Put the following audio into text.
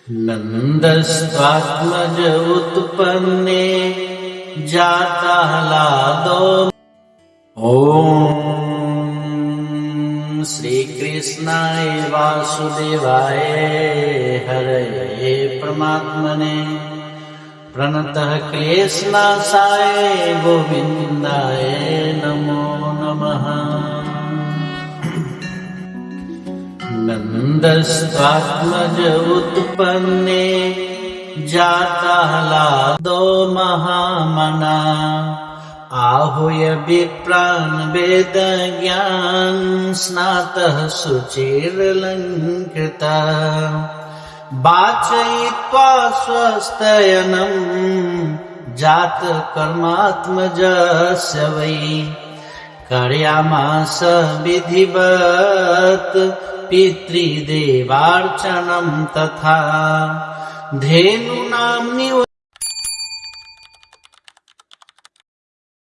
नन्दस्त्वात्मज उत्पन्ने जाताह्लादो। ॐ श्रीकृष्णाय वासुदेवाय हरये परमात्मने प्रणतः क्लेशनाशाय गोविन्दाय नमो नमः। नन्दस्त्वात्मज उत्पन्ने जाताह्लादो महामना आहूय विप्रान् वेदज्ञान् स्नातः शुचिर्लङ्कृतः वाचयित्वा स्वस्तयनम् जातकर्मात्मजस्य वै कर्यामास विधिवत् पितृदेवार्चनं तथा धेनूनां